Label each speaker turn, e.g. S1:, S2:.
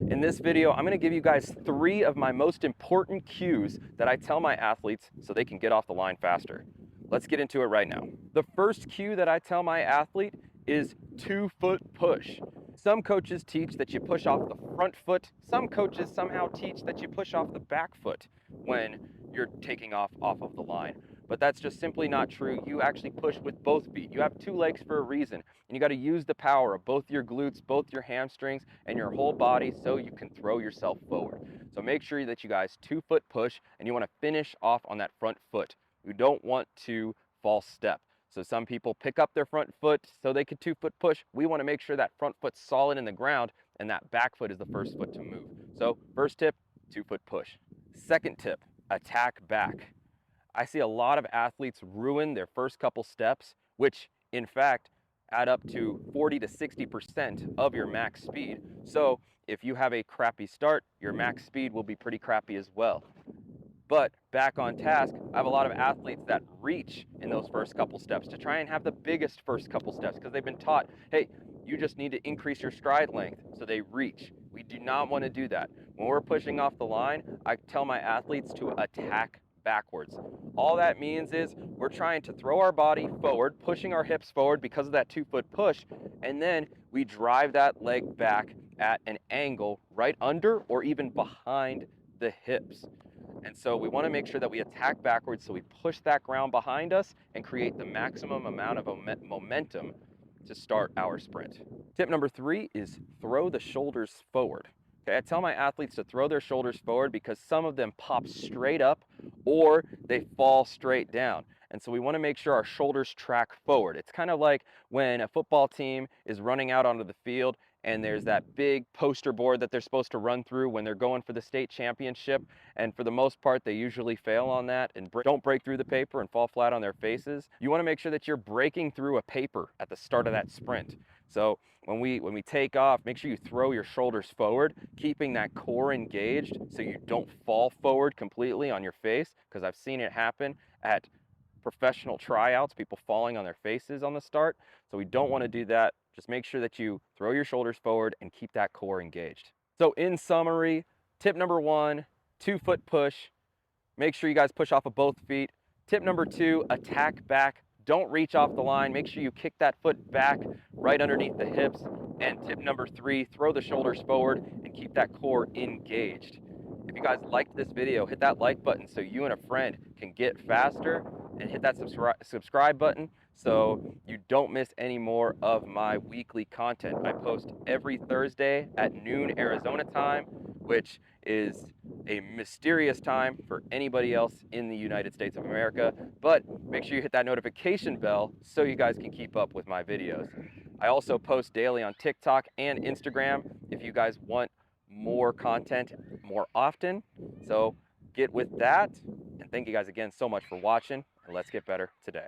S1: In this video, I'm going to give you guys 3 of my most important cues that I tell my athletes so they can get off the line faster. Let's get into it right now. The first cue that I tell my athlete is 2-foot push. Some coaches teach that you push off the front foot. Some coaches somehow teach that you push off the back foot when you're taking off of the line. But that's just simply not true. You actually push with both feet. You have 2 legs for a reason, and you got to use the power of both your glutes, both your hamstrings, and your whole body so you can throw yourself forward. So make sure that you guys 2-foot push, and you want to finish off on that front foot. You don't want to false step. So some people pick up their front foot so they could 2-foot push. We want to make sure that front foot's solid in the ground and that back foot is the first foot to move. So first tip, 2-foot push. Second tip, attack back. I see a lot of athletes ruin their first couple steps, which in fact add up to 40 to 60% of your max speed. So if you have a crappy start, your max speed will be pretty crappy as well. But back on task, I have a lot of athletes that reach in those first couple steps to try and have the biggest first couple steps because they've been taught, hey, you just need to increase your stride length. So they reach. We do not want to do that. When we're pushing off the line, I tell my athletes to attack backwards. All that means is we're trying to throw our body forward, pushing our hips forward because of that 2-foot push, and then we drive that leg back at an angle right under or even behind the hips. And so we want to make sure that we attack backwards so we push that ground behind us and create the maximum amount of momentum to start our sprint. Tip number 3 is throw the shoulders forward. Okay, I tell my athletes to throw their shoulders forward because some of them pop straight up or they fall straight down. And so we want to make sure our shoulders track forward. It's kind of like when a football team is running out onto the field and there's that big poster board that they're supposed to run through when they're going for the state championship. And for the most part, they usually fail on that and don't break through the paper and fall flat on their faces. You want to make sure that you're breaking through a paper at the start of that sprint. So when we take off, make sure you throw your shoulders forward, keeping that core engaged so you don't fall forward completely on your face, because I've seen it happen at professional tryouts, people falling on their faces on the start. So we don't want to do that. Just make sure that you throw your shoulders forward and keep that core engaged. So in summary, tip number 1, 2-foot push. Make sure you guys push off of both feet. Tip number 2, attack back. Don't reach off the line. Make sure you kick that foot back right underneath the hips. And tip number 3, throw the shoulders forward and keep that core engaged. If you guys liked this video, hit that like button so you and a friend can get faster, and hit that subscribe button so you don't miss any more of my weekly content. I post every Thursday at noon Arizona time, which is a mysterious time for anybody else in the United States of America, but make sure you hit that notification bell so you guys can keep up with my videos. I also post daily on TikTok and Instagram if you guys want more content more often. So get with that, and thank you guys again so much for watching, and let's get better today.